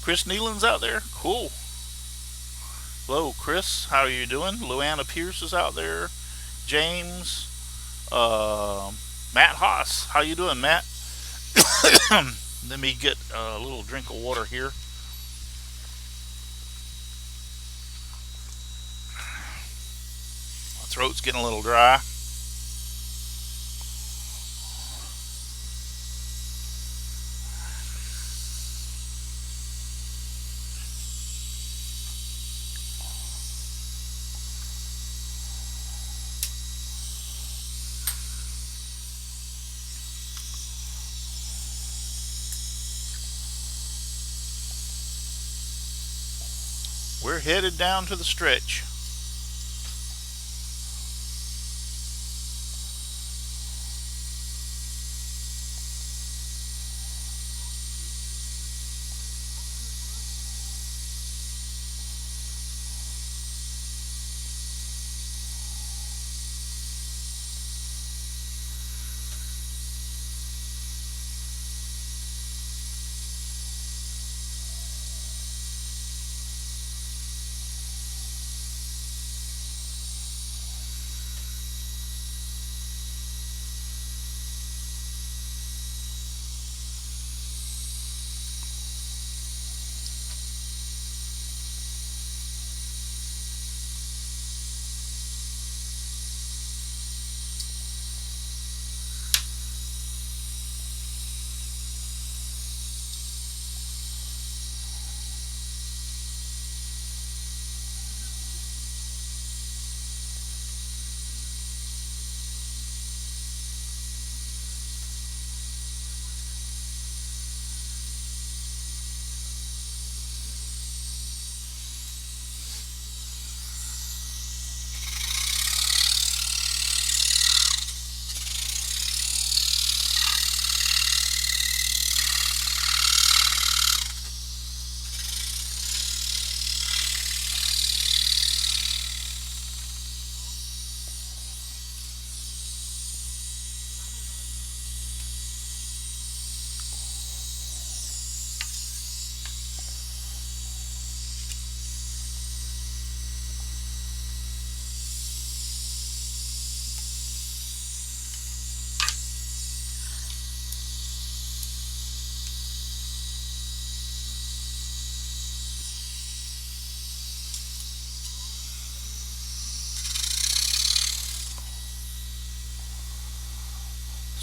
Chris Nealon's out there. Cool. Hello, Chris. How are you doing? Luana Pierce is out there. James. Matt Haas. How you doing, Matt? Let me get a little drink of water here. My throat's getting a little dry. We're headed down to the stretch.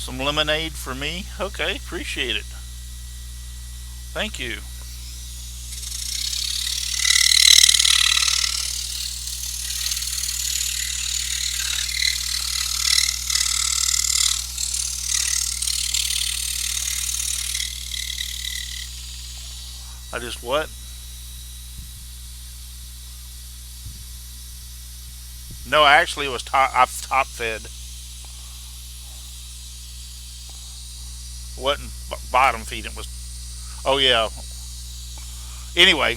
Some lemonade for me. Okay, appreciate it. Thank you. I just what? No, actually, it was I've top fed. Wasn't bottom feeding. It was. Oh yeah. Anyway,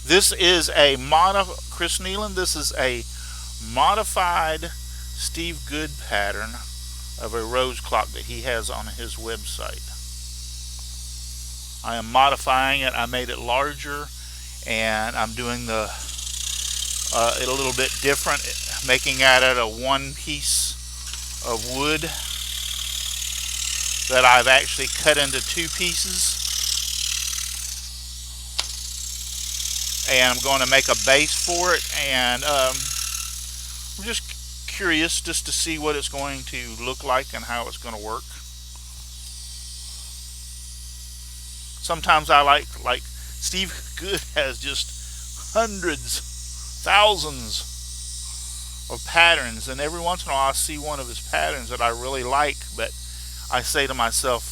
this is a Chris Nealon. This is a modified Steve Good pattern of a rose clock that he has on his website. I am modifying it. I made it larger, and I'm doing it a little bit different, making it a one piece of wood that I've actually cut into two pieces, and I'm going to make a base for it. And I'm just curious just to see what it's going to look like and how it's going to work. Sometimes I like Steve Good has just hundreds, thousands of patterns, and every once in a while I see one of his patterns that I really like, but I say to myself,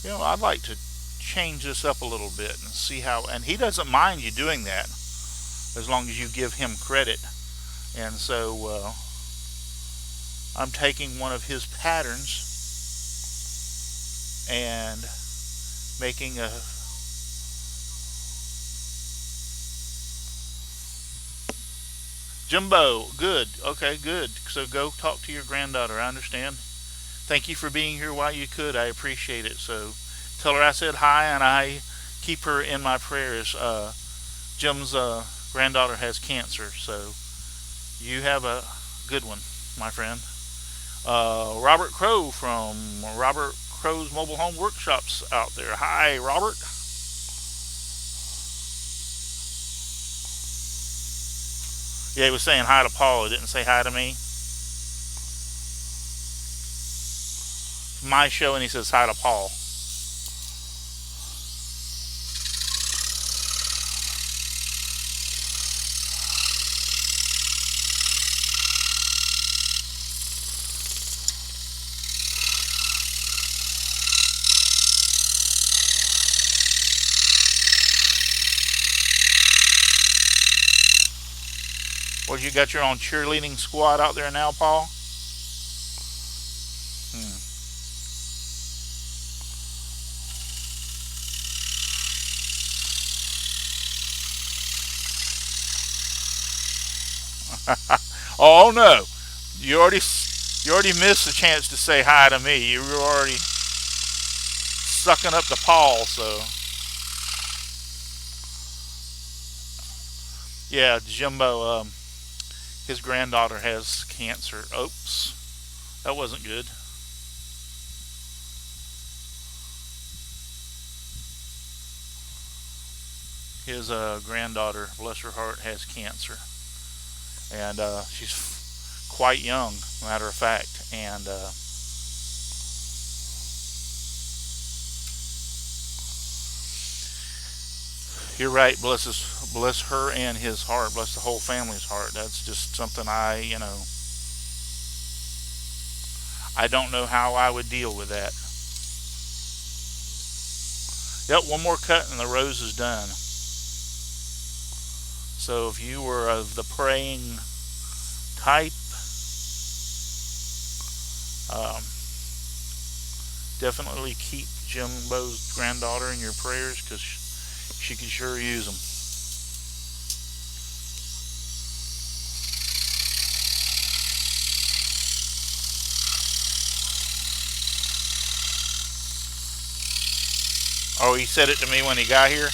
I'd like to change this up a little bit and see how. And he doesn't mind you doing that as long as you give him credit. And so I'm taking one of his patterns and making a Jumbo. Good. Okay, good. So go talk to your granddaughter. I understand. Thank you for being here while you could. I appreciate it. So tell her I said hi, and I keep her in my prayers. Jim's granddaughter has cancer, so you have a good one, my friend. Robert Crow from Robert Crow's Mobile Home Workshops out there. Hi, Robert. Yeah, he was saying hi to Paul. He didn't say hi to me. My show, and he says hi to Paul. Well, you got your own cheerleading squad out there now, Paul? Hmm. Oh no, you already you already missed the chance to say hi to me. You were already sucking up to Paul. So yeah, Jimbo. His granddaughter has cancer. Oops, that wasn't good. His granddaughter, bless her heart, has cancer, and she's quite young, matter of fact. And you're right. Bless her and his heart. Bless the whole family's heart. That's just something I don't know how I would deal with that. Yep, one more cut and the rose is done. So if you were of the praying type, um, definitely keep Jimbo's granddaughter in your prayers, because she could sure use them. Oh, he said it to me when he got here.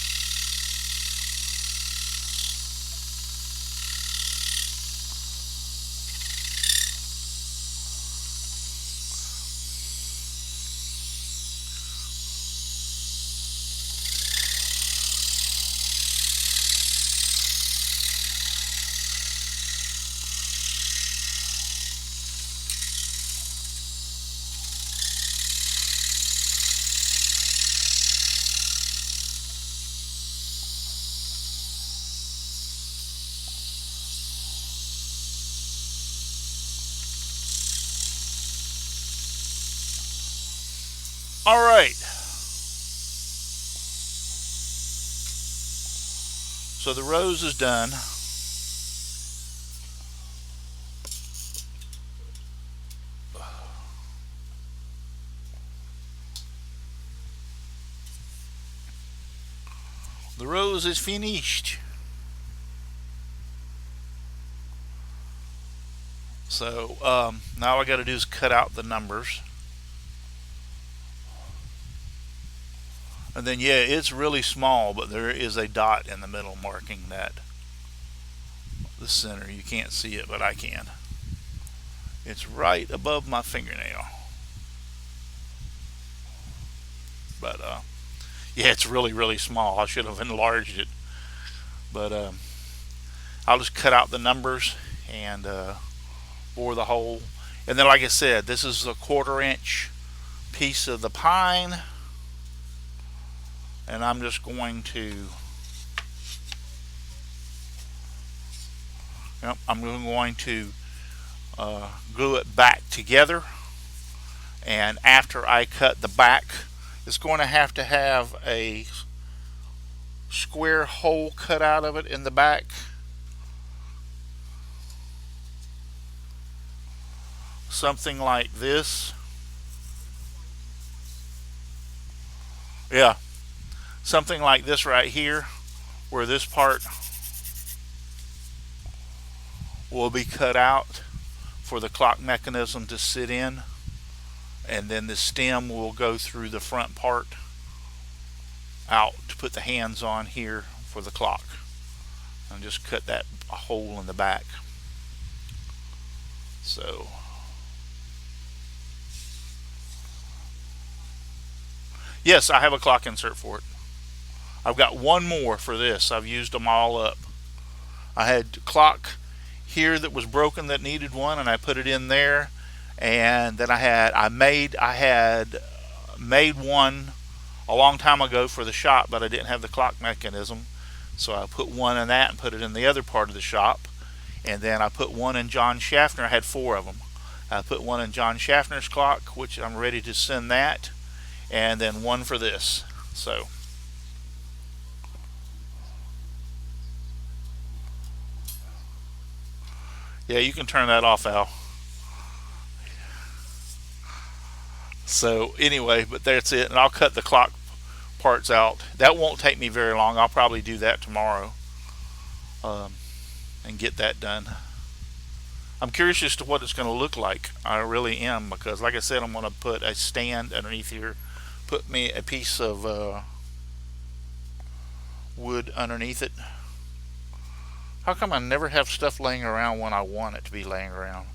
All right. So the rose is done. The rose is finished. So now I got to do is cut out the numbers. And then, yeah, it's really small, but there is a dot in the middle marking that the center. You can't see it, but I can. It's right above my fingernail. But, yeah, it's really, really small. I should have enlarged it. But I'll just cut out the numbers and bore the hole. And then, like I said, this is a 1/4 inch piece of the pine. And I'm just going to, I'm going to glue it back together. And after I cut the back, it's going to have a square hole cut out of it in the back. Something like this. Yeah, something like this right here, where this part will be cut out for the clock mechanism to sit in, and then the stem will go through the front part out to put the hands on here for the clock, and just cut that hole in the back. So yes, I have a clock insert for it. I've got one more for this. I've used them all up. I had clock here that was broken that needed one, and I put it in there. And then I had made one a long time ago for the shop, but I didn't have the clock mechanism, so I put one in that and put it in the other part of the shop. And then I put one in John Schaffner. I had 4 of them. I put one in John Schaffner's clock, which I'm ready to send that, and then one for this. So yeah, you can turn that off, Al. So anyway, but that's it, and I'll cut the clock parts out. That won't take me very long. I'll probably do that tomorrow, and get that done. I'm curious as to what it's going to look like. I really am, because like I said, I'm going to put a stand underneath here, put me a piece of wood underneath it. How come I never have stuff laying around when I want it to be laying around?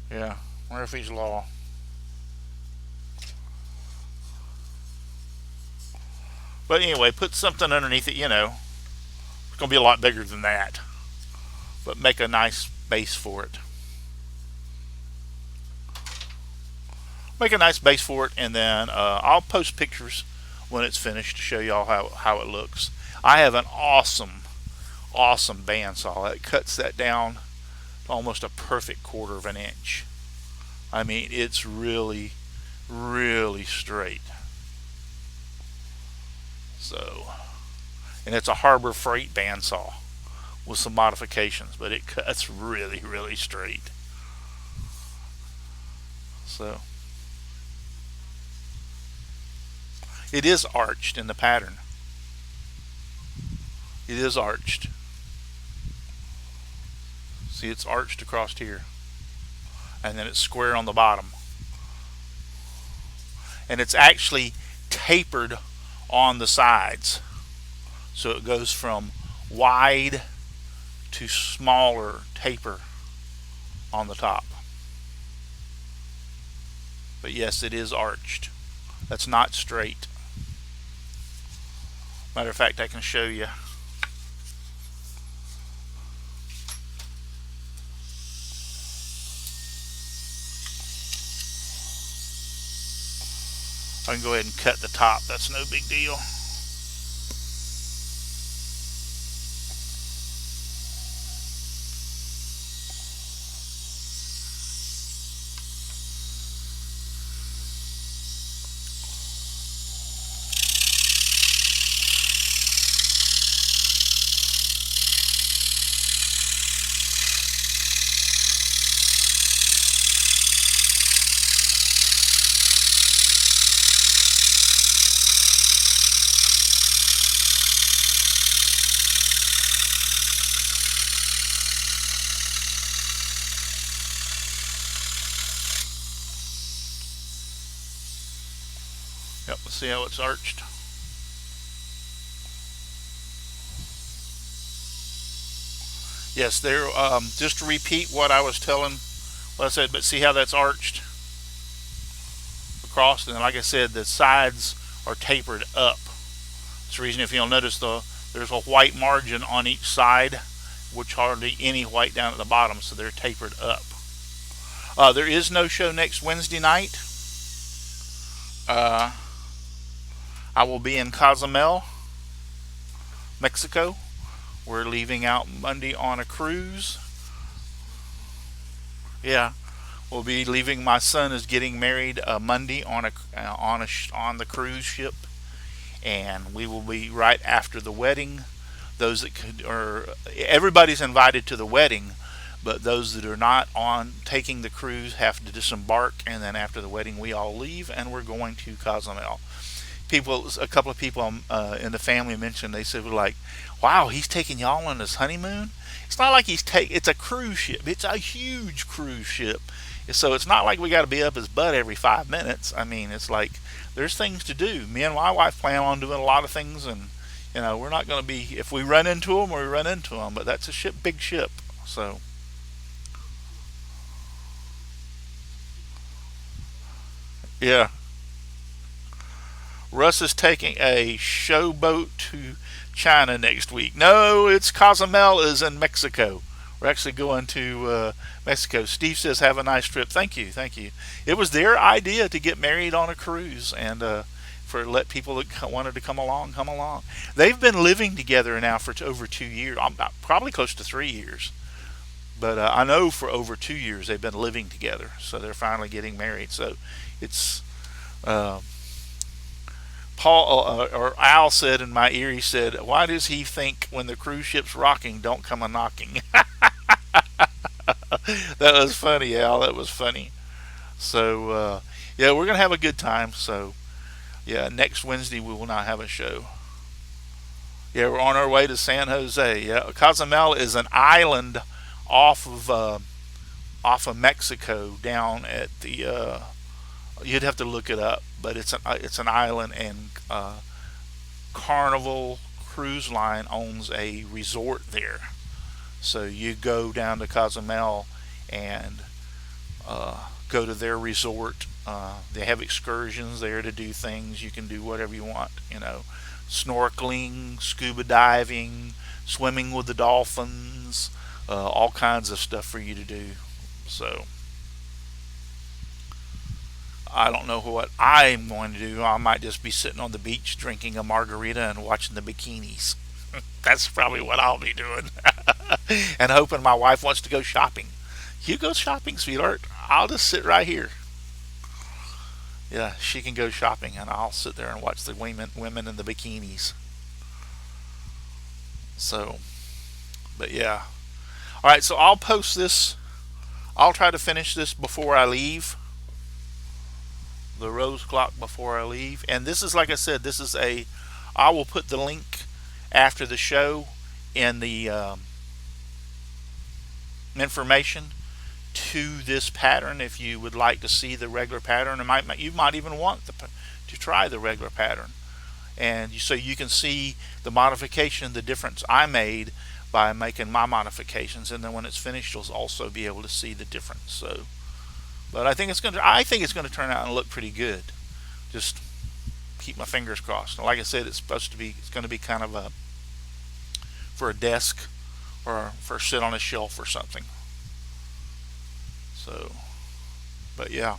Yeah, Murphy's Law. But anyway, put something underneath it, It's going to be a lot bigger than that. But make a nice base for it. Make a nice base for it, and then I'll post pictures when it's finished to show y'all how it looks. I have an awesome bandsaw. It cuts that down to almost a perfect 1/4 inch. I mean, it's really, really straight. So, and it's a Harbor Freight bandsaw with some modifications, but it cuts really, really straight. So it is arched in the pattern. It is arched. See, it's arched across here, and then it's square on the bottom, and it's actually tapered on the sides, so it goes from wide to smaller taper on the top. But yes, it is arched. That's not straight. Matter of fact, I can show you. I can go ahead and cut the top. That's no big deal. Yep, let's see how it's arched. Yes, there. Just to repeat what I was telling, what I said, but see how that's arched across, and like I said, the sides are tapered up. That's the reason if you'll notice there's a white margin on each side, which hardly any white down at the bottom, so they're tapered up. There is no show next Wednesday night. Uh, I will be in Cozumel, Mexico. We're leaving out Monday on a cruise. Yeah, we'll be leaving. My son is getting married Monday on the cruise ship, and we will be right after the wedding. Those that could, or everybody's invited to the wedding, but those that are not on taking the cruise have to disembark, and then after the wedding, we all leave, and we're going to Cozumel. A couple of people in the family mentioned, they said, like, wow, he's taking y'all on his honeymoon. It's not like it's a cruise ship. It's a huge cruise ship. So it's not like we got to be up his butt every 5 minutes. I mean, it's like there's things to do. Me and my wife plan on doing a lot of things, and we're not going to be, if we run into them, we run into them. But that's a ship, big ship. So yeah, Russ is taking a showboat to China next week. No, it's Cozumel is in Mexico. We're actually going to Mexico. Steve says, "Have a nice trip." Thank you, thank you. It was their idea to get married on a cruise, and for let people that wanted to come along, come along. They've been living together now for over 2 years, probably close to 3 years. But I know for over 2 years they've been living together, so they're finally getting married. So it's uh, Paul or Al said in my ear. He said, "Why does he think when the cruise ship's rocking, don't come a knocking?" That was funny, Al. That was funny. So yeah, we're gonna have a good time. So yeah, next Wednesday we will not have a show. Yeah, we're on our way to San Jose. Yeah, Cozumel is an island off of Mexico, down at the. You'd have to look it up, but it's an island, and Carnival Cruise Line owns a resort there. So you go down to Cozumel and go to their resort. They have excursions there to do things. You can do whatever you want. Snorkeling, scuba diving, swimming with the dolphins, all kinds of stuff for you to do. So I don't know what I'm going to do. I might just be sitting on the beach drinking a margarita and watching the bikinis. That's probably what I'll be doing. And hoping my wife wants to go shopping. You go shopping, sweetheart. I'll just sit right here. Yeah, she can go shopping, and I'll sit there and watch the women in the bikinis. So, but yeah. All right, so I'll post this. I'll try to finish this before I leave. The rose clock before I leave. And this is, like I said, this is a. I will put the link after the show in the information to this pattern if you would like to see the regular pattern. You might even want to try the regular pattern, and so you can see the modification, the difference I made by making my modifications, and then when it's finished, you'll also be able to see the difference. So, but I think it's going to turn out and look pretty good. Just keep my fingers crossed. Like I said, it's going to be kind of a for a desk or for sit on a shelf or something. So, but yeah,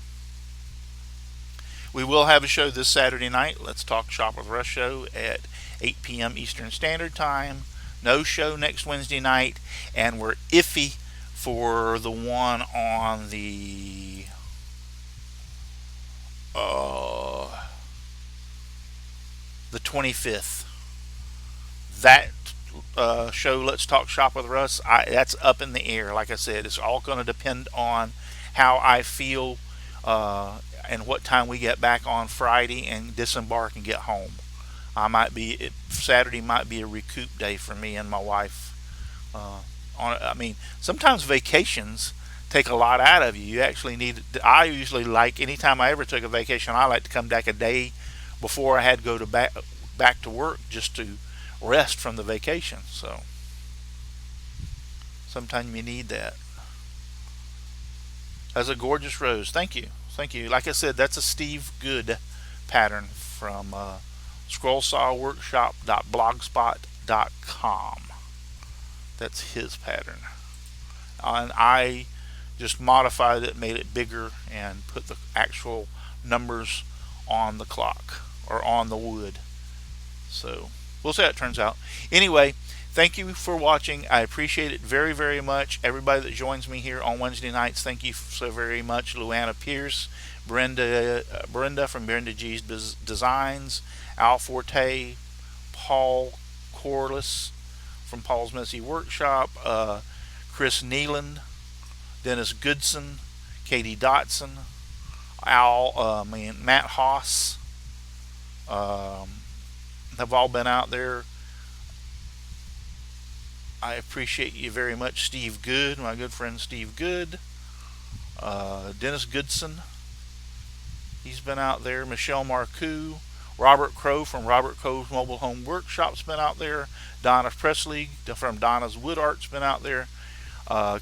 we will have a show this Saturday night. Let's Talk Shop with Russ show at 8 p.m. Eastern Standard Time. No show next Wednesday night, and we're iffy for the one on uh, the 25th. That show, Let's Talk Shop with Russ, that's up in the air. Like I said, it's all going to depend on how I feel and what time we get back on Friday and disembark and get home. Saturday might be a recoup day for me and my wife. I mean, sometimes vacations take a lot out of you. You actually need. I usually like anytime I ever took a vacation, I like to come back a day before I had to go to back to work just to rest from the vacation. So sometimes you need that. That's a gorgeous rose. Thank you. Thank you. Like I said, that's a Steve Good pattern from scrollsawworkshop.blogspot.com. That's his pattern. And I just modified it, made it bigger, and put the actual numbers on the clock or on the wood. So we'll see how it turns out. Anyway, thank you for watching. I appreciate it very, very much. Everybody that joins me here on Wednesday nights, thank you so very much. Luana Pierce, Brenda from Brenda G's Designs, Al Forte, Paul Corliss from Paul's Messy Workshop, Chris Neeland, Dennis Goodson, Katie Dotson, Matt Haas, have all been out there. I appreciate you very much, Steve Good, my good friend Steve Good, Dennis Goodson, he's been out there, Michelle Marcoux, Robert Crow from Robert Crow's Mobile Home Workshop's been out there, Donna Presley from Donna's Wood Art's been out there,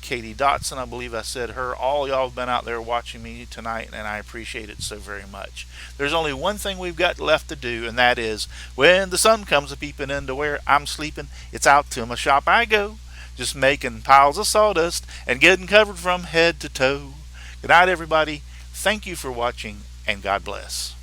Katie Dotson, I believe I said her. All y'all have been out there watching me tonight, and I appreciate it so very much. There's only one thing we've got left to do, and that is when the sun comes a peeping into where I'm sleeping, it's out to my shop I go, just making piles of sawdust and getting covered from head to toe. Good night, everybody. Thank you for watching, and God bless.